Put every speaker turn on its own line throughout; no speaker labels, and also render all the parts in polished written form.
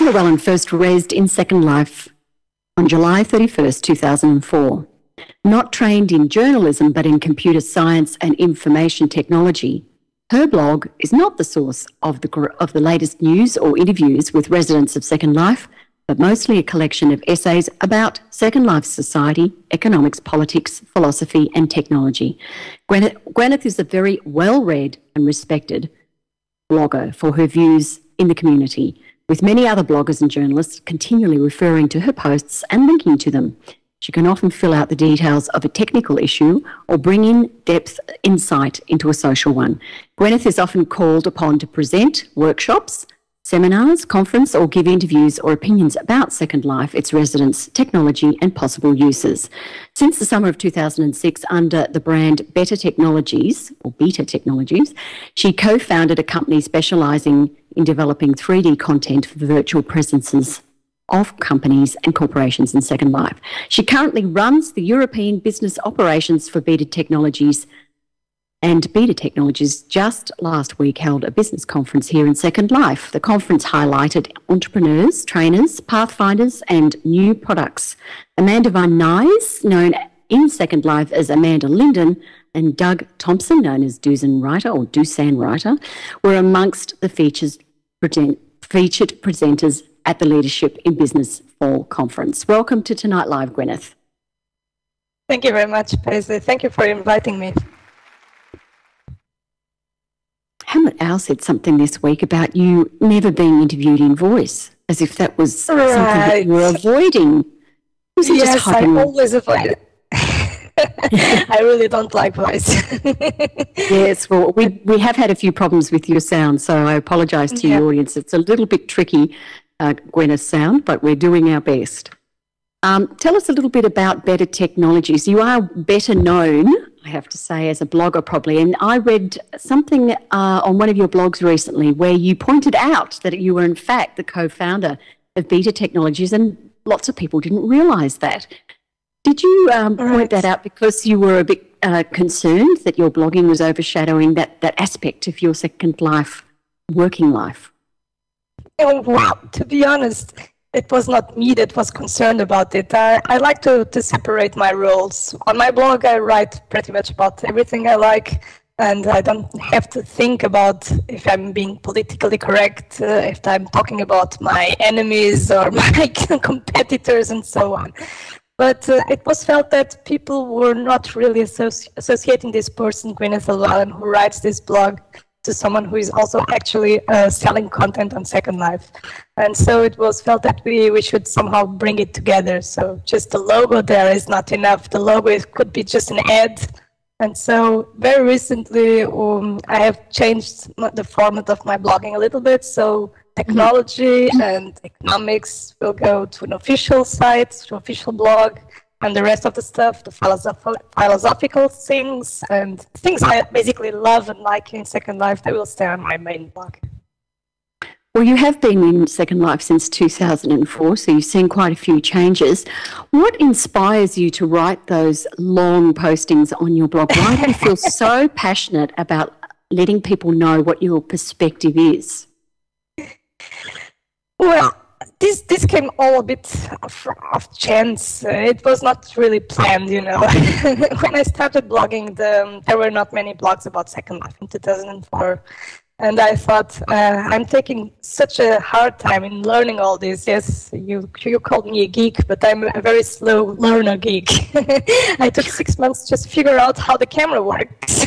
Llewelyn first raised in Second Life on July 31st, 2004. Not trained in journalism but in computer science and information technology, her blog is not the source of the latest news or interviews with residents of Second Life, but mostly a collection of essays about Second Life society, economics, politics, philosophy and technology. Gwyneth is a very well-read and respected blogger for her views in the community, with many other bloggers and journalists continually referring to her posts and linking to them. She can often fill out the details of a technical issue or bring in depth insight into a social one. Gwyneth is often called upon to present workshops, seminars, conference, or give interviews or opinions about Second Life, its residents, technology and possible uses. Since the summer of 2006, under the brand Better Technologies, or Beta Technologies, she co-founded a company specialising in developing 3D content for virtual presences of companies and corporations in Second Life. She currently runs the European business operations for Beta Technologies, and Beta Technologies just last week held a business conference here in Second Life. The conference highlighted entrepreneurs, trainers, pathfinders and new products. Amanda Van Nuys, known in Second Life as Amanda Linden, and Doug Thompson, known as Dusan Writer, were amongst the featured presenters at the Leadership in Business Fall Conference. Welcome to Tonight Live, Gwyneth.
Thank you very much, Paisley. Thank you for inviting me.
Hamlet Owl said something this week about you never being interviewed in voice, as if that was something that you were avoiding.
Yes, I always avoid it. I really don't like voice.
Yes, well, we have had a few problems with your sound, so I apologise to your audience. It's a little bit tricky, Gwyneth's sound, but we're doing our best. Tell us a little bit about Better Technologies. You are better known, I have to say, as a blogger probably, and I read something on one of your blogs recently where you pointed out that you were in fact the co-founder of Beta Technologies, and lots of people didn't realise that. Did you point that out because you were a bit concerned that your blogging was overshadowing that aspect of your Second Life working life?
Oh, wow. To be honest, it was not me that was concerned about it. I like to separate my roles. On my blog, I write pretty much about everything I like, and I don't have to think about if I'm being politically correct, if I'm talking about my enemies or my competitors and so on. But it was felt that people were not really associating this person, Gwyneth Llewelyn, who writes this blog, to someone who is also actually selling content on Second Life. And so it was felt that we should somehow bring it together. So just the logo there is not enough. The logo could be just an ad. And so very recently, I have changed the format of my blogging a little bit. So technology and economics will go to an official site, to an official blog, and the rest of the stuff, the philosophical things, and things I basically love and like in Second Life, they will stay on my main blog.
Well, you have been in Second Life since 2004, so you've seen quite a few changes. What inspires you to write those long postings on your blog? Why do you feel so passionate about letting people know what your perspective is?
Well, this came all a bit of chance. It was not really planned, you know. When I started blogging, there were not many blogs about Second Life in 2004. And I thought, I'm taking such a hard time in learning all this. Yes, you called me a geek, but I'm a very slow learner geek. I took 6 months just to figure out how the camera works.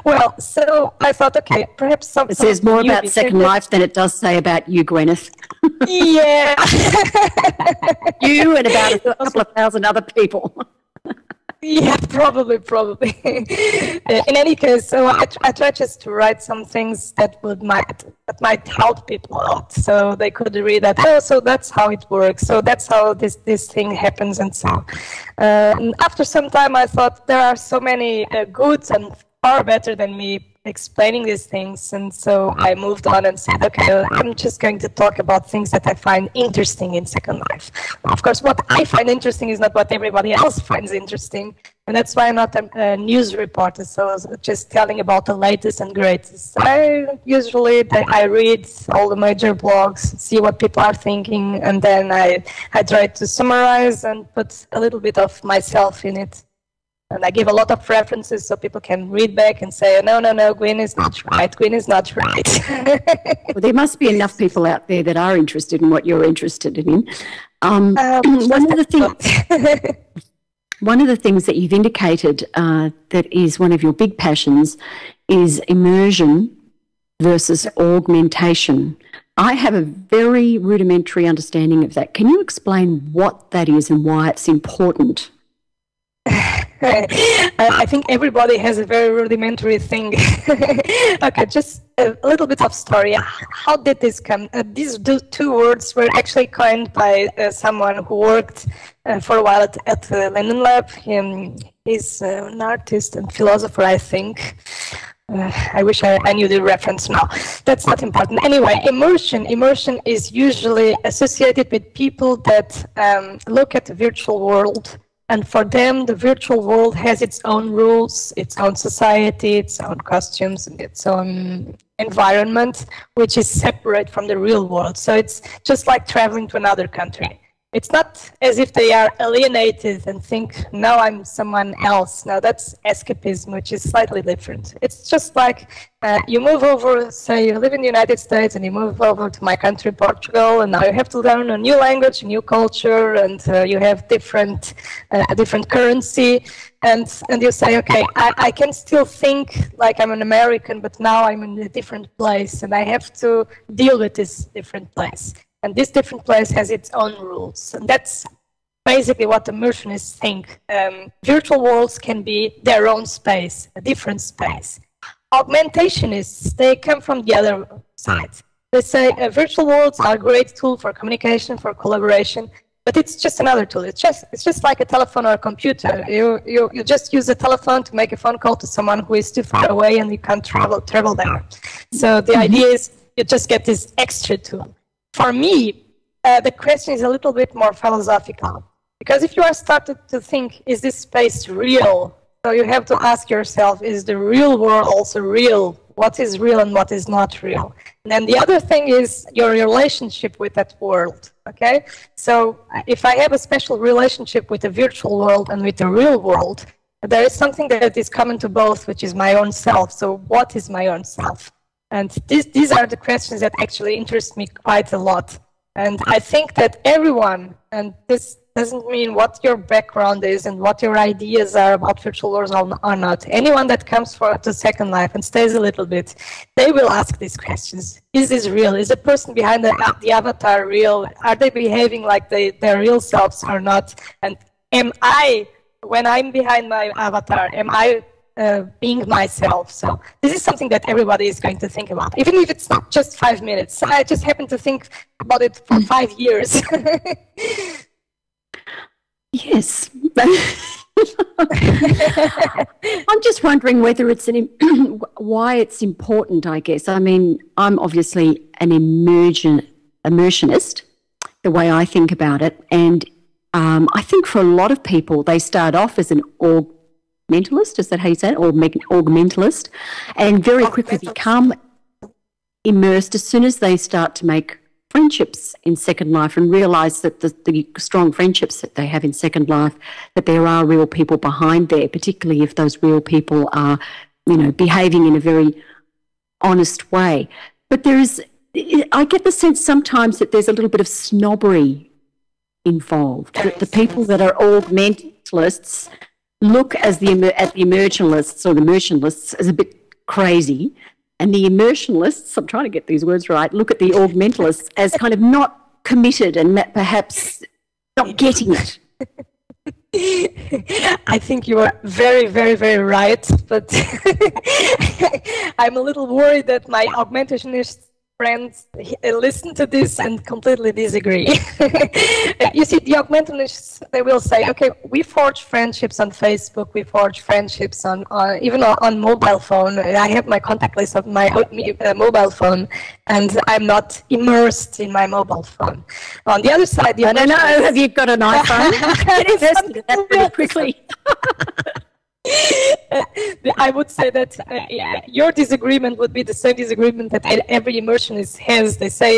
Well, so I thought, okay, perhaps something.
It says more about Second Life than it does say about you, Gwyneth.
Yeah.
You and about a couple of thousand other people.
Yeah, probably. In any case, so I try just to write some things that might help people a lot, so they could read that. Oh, so that's how it works. So that's how this thing happens, and so. After some time, I thought there are so many good and far better than me explaining these things, and so I moved on and said, okay, I'm just going to talk about things that I find interesting in Second Life. Of course, what I find interesting is not what everybody else finds interesting, And that's why I'm not a news reporter, so I was just telling about the latest and greatest. I read all the major blogs, see what people are thinking, and then I try to summarize and put a little bit of myself in it. And I give a lot of references so people can read back and say, no, Gwyn is not right, Gwyn is not right.
Well, there must be enough people out there that are interested in what you're interested in. One of the things that you've indicated that is one of your big passions is immersion versus augmentation. I have a very rudimentary understanding of that. Can you explain what that is and why it's important?
I think everybody has a very rudimentary thing. Okay, just a little bit of story. How did this come? These two words were actually coined by someone who worked for a while at the London Lab. He's an artist and philosopher, I think. I wish I knew the reference now. That's not important. Anyway, immersion is usually associated with people that look at the virtual world. And for them, the virtual world has its own rules, its own society, its own costumes, and its own environment, which is separate from the real world. So it's just like traveling to another country. It's not as if they are alienated and think, now I'm someone else. Now that's escapism, which is slightly different. It's just like you move over, say you live in the United States and you move over to my country, Portugal, and now you have to learn a new language, a new culture, and you have a different currency. And you say, okay, I can still think like I'm an American, but now I'm in a different place and I have to deal with this different place. And this different place has its own rules. And that's basically what immersionists think. Virtual worlds can be their own space, a different space. Augmentationists, they come from the other side. They say virtual worlds are a great tool for communication, for collaboration, but it's just another tool. It's just like a telephone or a computer. You just use a telephone to make a phone call to someone who is too far away and you can't travel there. So the idea is you just get this extra tool. For me, the question is a little bit more philosophical, because if you are started to think, is this space real? So you have to ask yourself, is the real world also real? What is real and what is not real? And then the other thing is your relationship with that world, okay? So if I have a special relationship with the virtual world and with the real world, there is something that is common to both, which is my own self. So what is my own self? And these are the questions that actually interest me quite a lot. And I think that everyone, and this doesn't mean what your background is and what your ideas are about virtual worlds or not, anyone that comes to Second Life and stays a little bit, they will ask these questions. Is this real? Is the person behind the avatar real? Are they behaving like their real selves or not? And am I, when I'm behind my avatar, am I being myself? So this is something that everybody is going to think about, even if it's not just 5 minutes. I just happen to think about it for 5 years.
Yes. I'm just wondering whether it's why it's important, I guess. I mean, I'm obviously an immersionist, the way I think about it. And I think for a lot of people, they start off as an augmentalist, is that how you say it? Augmentalist, and very quickly become immersed as soon as they start to make friendships in Second Life and realise that the strong friendships that they have in Second Life, that there are real people behind there, particularly if those real people are, behaving in a very honest way. But I get the sense sometimes that there's a little bit of snobbery involved, that the people that are augmentalists look at the immersionists or the immersionists as a bit crazy, and the immersionists, I'm trying to get these words right, look at the augmentalists as kind of not committed and perhaps not getting it.
I think you are very, very, very right, but I'm a little worried that my augmentationist friends listen to this and completely disagree. You see, the augmentationists, they will say, okay, we forge friendships on Facebook, we forge friendships on even on mobile phone. I have my contact list of my mobile phone, and I'm not immersed in my mobile phone. On the other side,
I don't know, have you got an iPhone? Get invested in that pretty quickly.
I would say that your disagreement would be the same disagreement that every immersionist has. They say,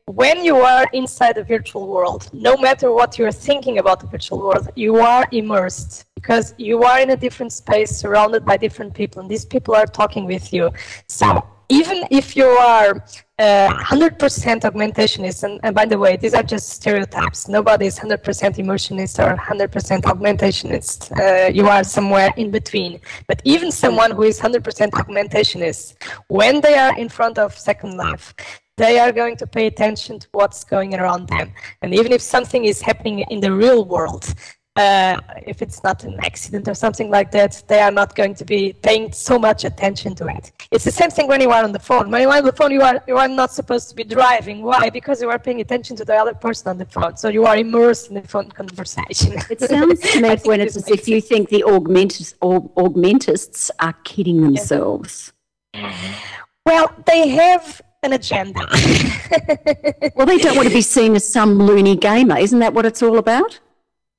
when you are inside the virtual world, no matter what you're thinking about the virtual world, you are immersed because you are in a different space surrounded by different people, and these people are talking with you. So even if you are 100% augmentationist, and by the way, these are just stereotypes. Nobody is 100% immersionist or 100% augmentationist. You are somewhere in between. But even someone who is 100% augmentationist, when they are in front of Second Life, they are going to pay attention to what's going around them. And even if something is happening in the real world, if it's not an accident or something like that, they are not going to be paying so much attention to it. It's the same thing when you are on the phone. When you are on the phone, you are not supposed to be driving. Why? Because you are paying attention to the other person on the phone. So you are immersed in the phone conversation.
It sounds to me, when it's as if you think the augmentists are kidding themselves.
Well, they have an agenda.
Well, they don't want to be seen as some loony gamer. Isn't that what it's all about?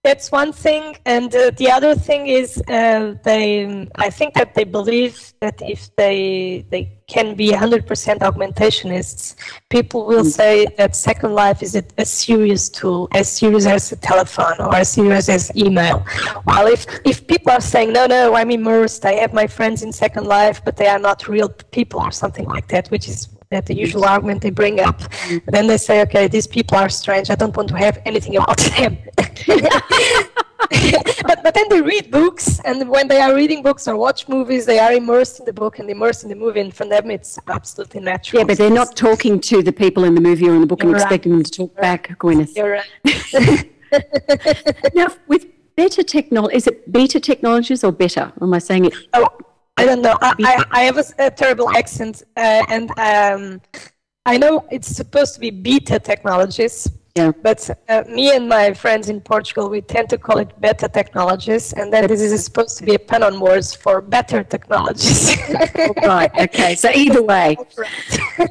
That's one thing, and the other thing is I think that they believe that if they can be 100% augmentationists, people will say that Second Life is a serious tool, as serious as a telephone or as serious as email. While if people are saying, no, I'm immersed, I have my friends in Second Life, but they are not real people or something like that, which is the usual argument they bring up. Then they say, okay, these people are strange, I don't want to have anything about them. but then they read books, and when they are reading books or watch movies, they are immersed in the book and immersed in the movie, and for them it's absolutely natural.
Yeah, but they're not talking to the people in the movie or in the book and expecting them to talk back, Gwyneth.
You're right.
Now, with better technology, is it beta technologies or better? Am I saying it?
Oh, I don't know. I have a terrible accent, and I know it's supposed to be beta technologies.
Yeah.
But me and my friends in Portugal, we tend to call it beta technologies, and then this is supposed to be a pun on words for better technologies.
Right, okay, so either way.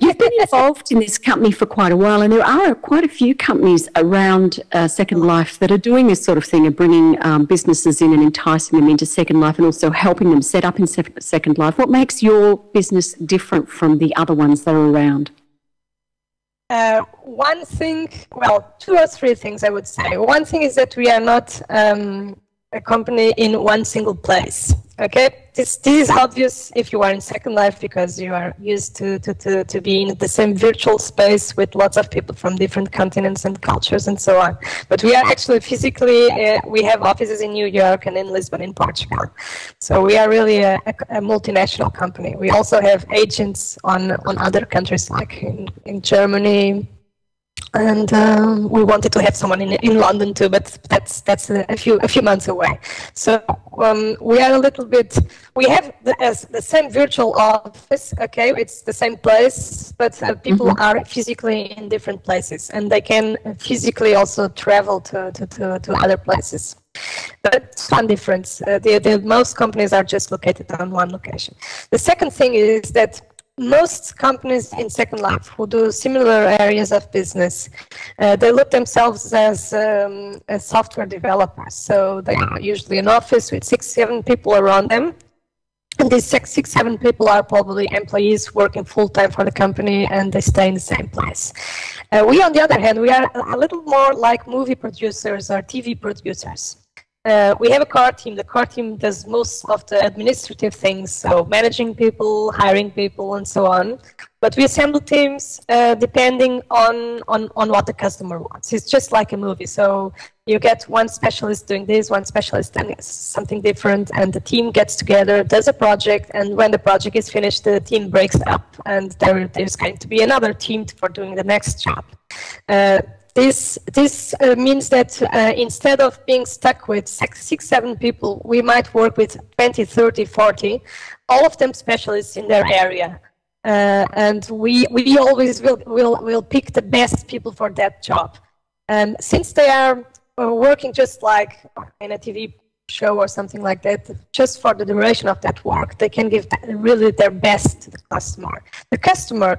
You've been involved in this company for quite a while, and there are quite a few companies around Second Life that are doing this sort of thing, of bringing businesses in and enticing them into Second Life and also helping them set up in Second Life. What makes your business different from the other ones that are around?
One thing, well, two or three things I would say. One thing is that we are not a company in one single place. Okay, this is obvious if you are in Second Life because you are used to be in the same virtual space with lots of people from different continents and cultures and so on. But we are actually physically, we have offices in New York and in Lisbon in Portugal. So we are really a multinational company. We also have agents on other countries like in Germany, and we wanted to have someone in London too, but that's a few months away. So we are a little bit. We have the same virtual office. Okay, it's the same place, but people are physically in different places, and they can physically also travel to other places. That's one difference. The most companies are just located on one location. The second thing is that most companies in Second Life who do similar areas of business, they look themselves as software developers. So they are usually an office with 6-7 people around them. And these 6-7 people are probably employees working full-time for the company, and they stay in the same place. We, on the other hand, we are a little more like movie producers or TV producers. We have a core team. The core team does most of the administrative things, so managing people, hiring people, and so on. But we assemble teams depending on what the customer wants. It's just like a movie. So you get one specialist doing this, one specialist doing something different, and the team gets together, does a project, and when the project is finished, the team breaks up, and there's going to be another team for doing the next job. This means that instead of being stuck with 6-7 people, we might work with 20, 30, 40, all of them specialists in their area. and we always will pick the best people for that job. And since they are working just like in a TV show or something like that, just for the duration of that work, they can give really their best to the customer. The customer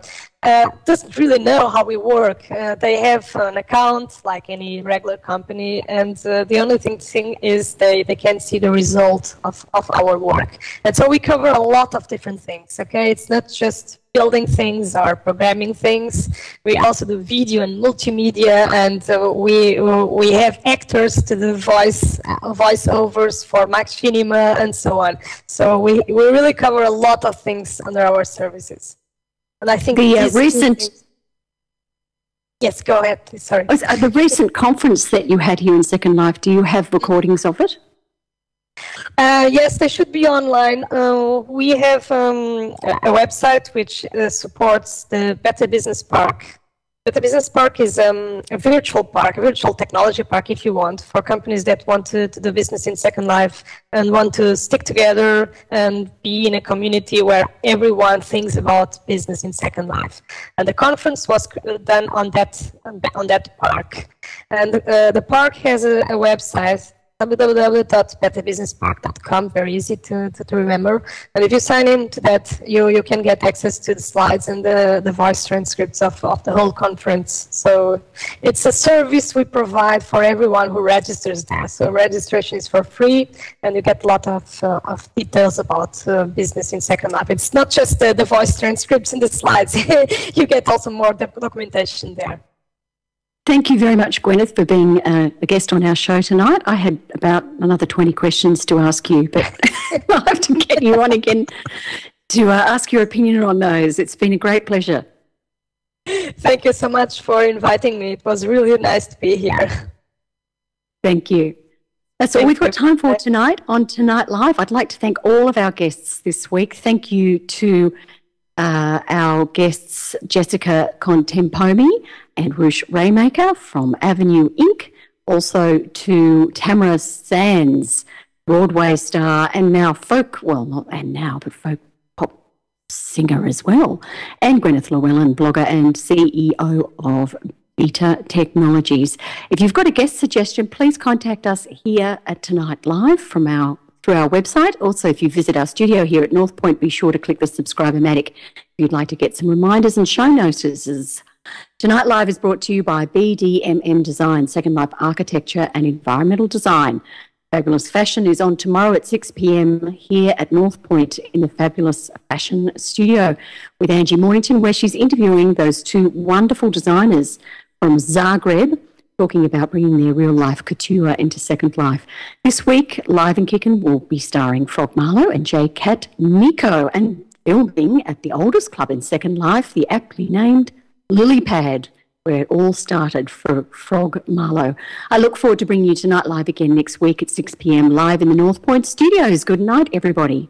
doesn't really know how we work. They have an account like any regular company, and the only thing is they can see the result of our work. And so we cover a lot of different things, okay? It's not just building things or programming things. We also do video and multimedia, and we have actors to do voiceovers for Machinima and so on. So we really cover a lot of things under our services. And I think
the recent...
Yes, go ahead, please, sorry.
The recent conference that you had here in Second Life, do you have recordings of it?
Yes, they should be online. We have a website which supports the Better Business Park. Better Business Park is a virtual park, a virtual technology park, if you want, for companies that want to do business in Second Life and want to stick together and be in a community where everyone thinks about business in Second Life. And the conference was done on that park. And the park has a website, www.betterbusinesspark.com, very easy to remember. And if you sign in to that, you can get access to the slides and the voice transcripts of the whole conference. So it's a service we provide for everyone who registers there. So registration is for free, and you get a lot of details about business in Second Life. It's not just the voice transcripts and the slides. You get also more documentation there.
Thank you very much, Gwyneth, for being a guest on our show tonight. I had about another 20 questions to ask you, but I'll have to get you on again to ask your opinion on those. It's been a great pleasure.
Thank you so much for inviting me. It was really nice to be here.
Thank you. That's all we've got time for tonight on Tonight Live. I'd like to thank all of our guests this week. Thank you to our guests, Jessica Contempomi and Rush Raymaker from Avenue Inc. Also to Tamara Sands, Broadway star and now folk pop singer as well. And Gwyneth Llewelyn, blogger and CEO of Beta Technologies. If you've got a guest suggestion, please contact us here at Tonight Live through our website. Also, if you visit our studio here at North Point, be sure to click the subscribe-o-matic if you'd like to get some reminders and show notices. Tonight Live is brought to you by BDMM Design, Second Life Architecture and Environmental Design. Fabulous Fashion is on tomorrow at 6 p.m. here at North Point in the Fabulous Fashion Studio with Angie Mornington, where she's interviewing those two wonderful designers from Zagreb, talking about bringing their real-life couture into Second Life. This week, Live and Kickin' will be starring Frog Marlowe and J-Cat Nico, and filming at the oldest club in Second Life, the aptly named Lily Pad, where it all started for Frog Marlowe. I look forward to bringing you Tonight Live again next week at 6 p.m. live in the North Point studios. Good night, everybody.